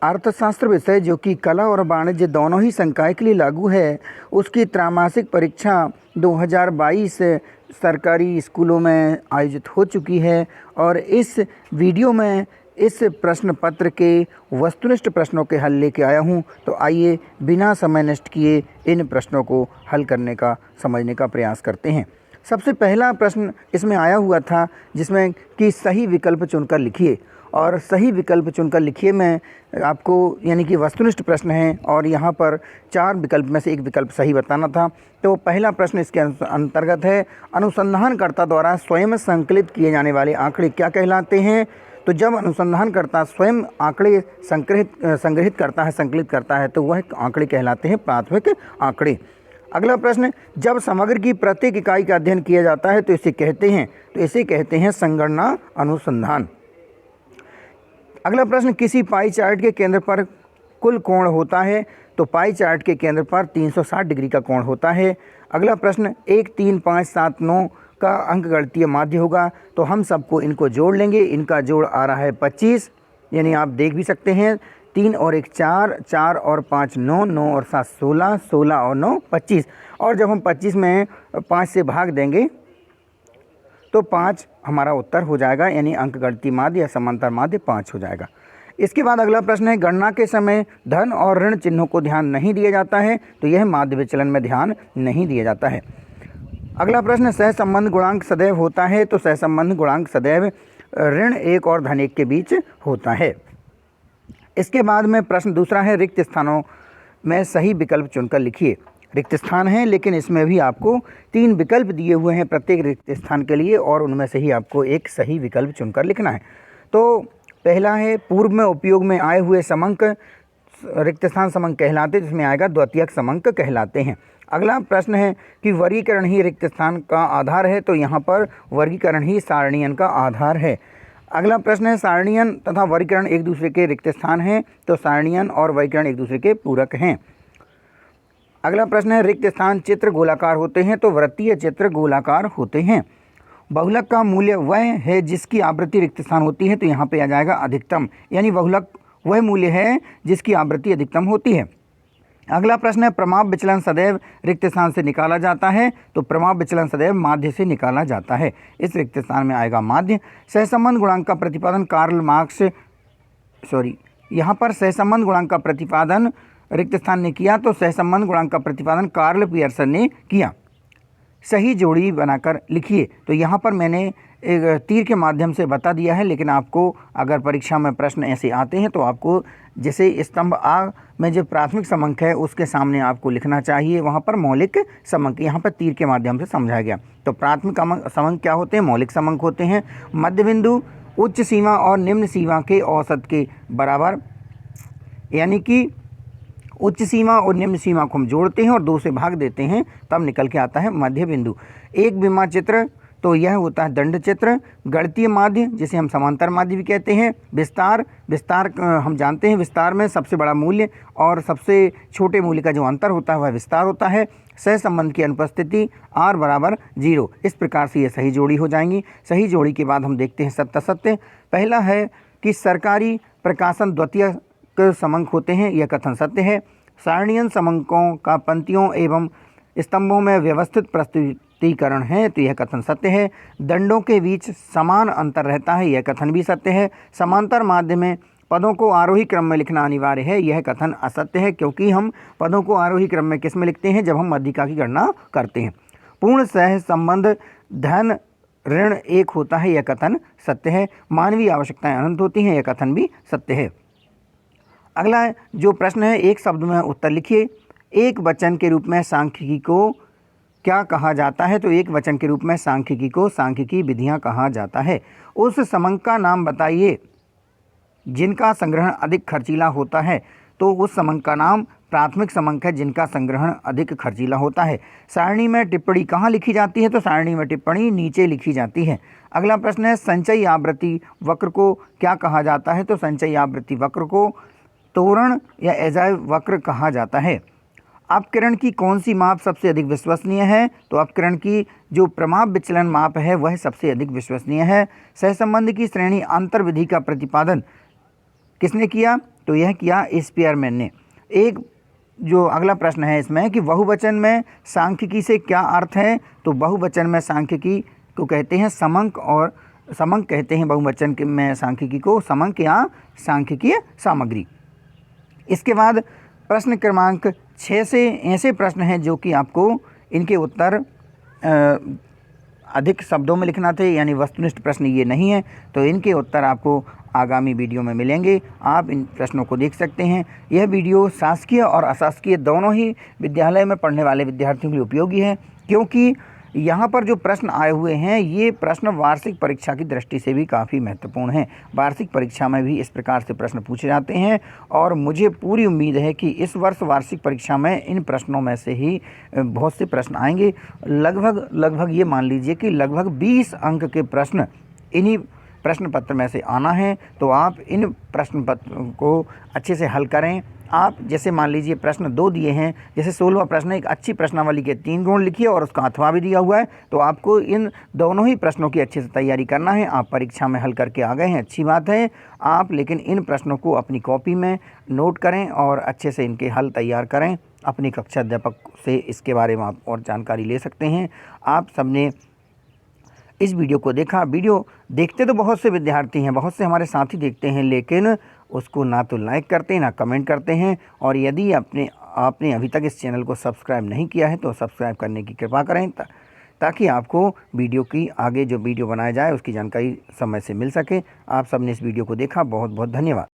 अर्थशास्त्र विषय जो कि कला और वाणिज्य दोनों ही संकाय के लिए लागू है, उसकी त्रैमासिक परीक्षा 2022 सरकारी स्कूलों में आयोजित हो चुकी है। और इस वीडियो में इस प्रश्न पत्र के वस्तुनिष्ठ प्रश्नों के हल लेके आया हूँ। तो आइए बिना समय नष्ट किए इन प्रश्नों को हल करने का समझने का प्रयास करते हैं। सबसे पहला प्रश्न इसमें आया हुआ था जिसमें कि सही विकल्प चुनकर लिखिए, और सही विकल्प चुनकर लिखिए में आपको यानी कि वस्तुनिष्ठ प्रश्न है और यहाँ पर 4 विकल्प में से एक विकल्प सही बताना था। तो पहला प्रश्न इसके अंतर्गत है, अनुसंधानकर्ता द्वारा स्वयं संकलित किए जाने वाले आंकड़े क्या कहलाते हैं। तो जब अनुसंधानकर्ता स्वयं आंकड़े संग्रहित करता है, संकलित करता है, तो वह आंकड़े कहलाते हैं प्राथमिक आंकड़े। अगला प्रश्न, जब समग्र की प्रत्येक इकाई का अध्ययन किया जाता है तो इसे कहते हैं संगणना अनुसंधान। अगला प्रश्न, किसी पाई चार्ट के केंद्र पर कुल कोण होता है। तो पाई चार्ट के केंद्र पर 360 डिग्री का कोण होता है। अगला प्रश्न, 1 3 5 7 9 का अंकगणितीय माध्य होगा। तो हम सबको इनको जोड़ लेंगे। इनका जोड़ आ रहा है 25, यानी आप देख भी सकते हैं 3 और 1 4, 4 और 5 9, 9 और 7 16, 16 और 9 25। और जब हम 25 में 5 से भाग देंगे तो 5 हमारा उत्तर हो जाएगा, यानी अंकगणितीय माध्य या समांतर माध्य 5 हो जाएगा। इसके बाद अगला प्रश्न है, गणना के समय धन और ऋण चिन्हों को ध्यान नहीं दिया जाता है। तो यह माध्य विचलन में ध्यान नहीं दिया जाता है। अगला प्रश्न, सहसंबंध गुणांक सदैव होता है। तो सहसंबंध गुणांक सदैव ऋण 1 और धन 1 के बीच होता है। इसके बाद में प्रश्न दूसरा है, रिक्त स्थानों में सही विकल्प चुनकर लिखिए। रिक्त स्थान है लेकिन इसमें भी आपको 3 विकल्प दिए हुए हैं प्रत्येक रिक्त स्थान के लिए, और उनमें से ही आपको एक सही विकल्प चुनकर लिखना है। तो पहला है, पूर्व में उपयोग में आए हुए समंक रिक्त स्थान समंक कहलाते, जिसमें आएगा द्वितीयक समंक कहलाते हैं। अगला प्रश्न है कि वर्गीकरण ही रिक्त स्थान का आधार है। तो यहाँ पर वर्गीकरण ही सारणीयन का आधार है। अगला प्रश्न है, सारणीयन तथा वर्गीकरण एक दूसरे के रिक्त स्थान हैं। तो सारणीयन और वर्गीकरण एक दूसरे के पूरक हैं। अगला प्रश्न है, रिक्त स्थान चित्र गोलाकार होते हैं। तो वृत्तीय चित्र गोलाकार होते हैं। बहुलक का मूल्य वह है जिसकी आवृत्ति रिक्त स्थान होती है। तो यहाँ पे आ जाएगा अधिकतम, यानी बहुलक वह मूल्य है जिसकी आवृत्ति अधिकतम होती है। अगला प्रश्न है, प्रमाप विचलन सदैव रिक्त स्थान से निकाला जाता है। तो प्रमाप विचलन सदैव माध्य से निकाला जाता है। इस रिक्त स्थान में आएगा माध्य। सहसंबंध गुणांक का प्रतिपादन यहाँ पर सहसंबंध गुणांक का प्रतिपादन रिक्त स्थान ने किया। तो सहसंबंध गुणांक का प्रतिपादन कार्ल पियर्सन ने किया। सही जोड़ी बनाकर लिखिए। तो यहाँ पर मैंने एक तीर के माध्यम से बता दिया है, लेकिन आपको अगर परीक्षा में प्रश्न ऐसे आते हैं तो आपको जैसे स्तंभ आ में जो प्राथमिक समंक है उसके सामने आपको लिखना चाहिए वहाँ पर मौलिक समंक। यहाँ पर तीर के माध्यम से समझाया गया। तो प्राथमिक समंक क्या होते हैं? मौलिक समंक होते हैं। मध्य बिंदु उच्च सीमा और निम्न सीमा के औसत के बराबर, यानी कि उच्च सीमा और निम्न सीमा को हम जोड़ते हैं और 2 से भाग देते हैं, तब निकल के आता है मध्य बिंदु। एक विमा चित्र, तो यह होता है दंड चित्र। गणितीय माध्य, जिसे हम समांतर माध्य भी कहते हैं। विस्तार हम जानते हैं, विस्तार में सबसे बड़ा मूल्य और सबसे छोटे मूल्य का जो अंतर होता है वह विस्तार होता है। सहसंबंध की अनुपस्थिति r बराबर 0। इस प्रकार से ये सही जोड़ी हो जाएंगी। सही जोड़ी के बाद हम देखते हैं सत्य। पहला है कि सरकारी प्रकाशन द्वितीयक समंक होते हैं, यह कथन सत्य है। सारणीयन समंकों का पंक्तियों एवं स्तंभों में व्यवस्थित प्रस्तुतिकरण है, तो यह कथन सत्य है। दंडों के बीच समान अंतर रहता है, यह कथन भी सत्य है। समांतर माध्य में पदों को आरोही क्रम में लिखना अनिवार्य है, यह कथन असत्य है, क्योंकि हम पदों को आरोही क्रम में किस में लिखते हैं? जब हम मध्यिका की गणना करते हैं। पूर्ण सह संबंध धन ऋण 1 होता है, यह कथन सत्य है। मानवीय आवश्यकताएं अनंत होती हैं, यह कथन भी सत्य है। अगला जो प्रश्न है, एक शब्द में उत्तर लिखिए। एक वचन के रूप में सांख्यिकी को क्या कहा जाता है? तो एक वचन के रूप में सांख्यिकी को सांख्यिकी विधियां कहा जाता है। उस समंक का नाम बताइए जिनका संग्रहण अधिक खर्चीला होता है। तो उस समंक का नाम प्राथमिक समंक है जिनका संग्रहण अधिक खर्चीला होता है। सारणी में टिप्पणी कहाँ लिखी जाती है? तो सारणी में टिप्पणी नीचे लिखी जाती है। अगला प्रश्न है, संचयी आवृत्ति वक्र को क्या कहा जाता है? तो संचयी आवृत्ति वक्र को तोरण या एजाइव वक्र कहा जाता है। अपकरण की कौन सी माप सबसे अधिक विश्वसनीय है? तो अपकरण की जो प्रमाप विचलन माप है वह सबसे अधिक विश्वसनीय है। सहसंबंध की श्रेणी अंतर विधि का प्रतिपादन किसने किया? तो यह किया स्पीयरमैन ने। एक जो अगला प्रश्न है इसमें कि बहुवचन में सांख्यिकी से क्या अर्थ है? तो बहुवचन में सांख्यिकी को कहते हैं समंक, और समंक कहते हैं बहुवचन में सांख्यिकी को, समंक या सांख्यिकीय सामग्री। इसके बाद प्रश्न क्रमांक 6 से ऐसे प्रश्न हैं जो कि आपको इनके उत्तर अधिक शब्दों में लिखना थे, यानी वस्तुनिष्ठ प्रश्न ये नहीं है, तो इनके उत्तर आपको आगामी वीडियो में मिलेंगे। आप इन प्रश्नों को देख सकते हैं। यह वीडियो शासकीय और अशासकीय दोनों ही विद्यालय में पढ़ने वाले विद्यार्थियों के लिए उपयोगी है, क्योंकि यहाँ पर जो प्रश्न आए हुए हैं ये प्रश्न वार्षिक परीक्षा की दृष्टि से भी काफ़ी महत्वपूर्ण हैं। वार्षिक परीक्षा में भी इस प्रकार से प्रश्न पूछे जाते हैं और मुझे पूरी उम्मीद है कि इस वर्ष वार्षिक परीक्षा में इन प्रश्नों में से ही बहुत से प्रश्न आएंगे। लगभग ये मान लीजिए कि लगभग 20 अंक के प्रश्न इन्हीं प्रश्न पत्र में से आना है। तो आप इन प्रश्न पत्र को अच्छे से हल करें। आप जैसे मान लीजिए प्रश्न 2 दिए हैं, जैसे 16वां प्रश्न एक अच्छी प्रश्नावली के 3 गुण लिखिए और उसका अथवा भी दिया हुआ है, तो आपको इन दोनों ही प्रश्नों की अच्छे से तैयारी करना है। आप परीक्षा में हल करके आ गए हैं, अच्छी बात है। आप लेकिन इन प्रश्नों को अपनी कॉपी में नोट करें और अच्छे से इनके हल तैयार करें। अपनी कक्षा अध्यापक से इसके बारे में आप और जानकारी ले सकते हैं। आप सबने इस वीडियो को देखा। वीडियो देखते तो बहुत से विद्यार्थी हैं, बहुत से हमारे साथी देखते हैं, लेकिन उसको ना तो लाइक करते हैं ना कमेंट करते हैं। और यदि आपने अभी तक इस चैनल को सब्सक्राइब नहीं किया है तो सब्सक्राइब करने की कृपा करें, ताकि आपको वीडियो की आगे जो वीडियो बनाया जाए उसकी जानकारी समय से मिल सके। आप सबने इस वीडियो को देखा, बहुत बहुत धन्यवाद।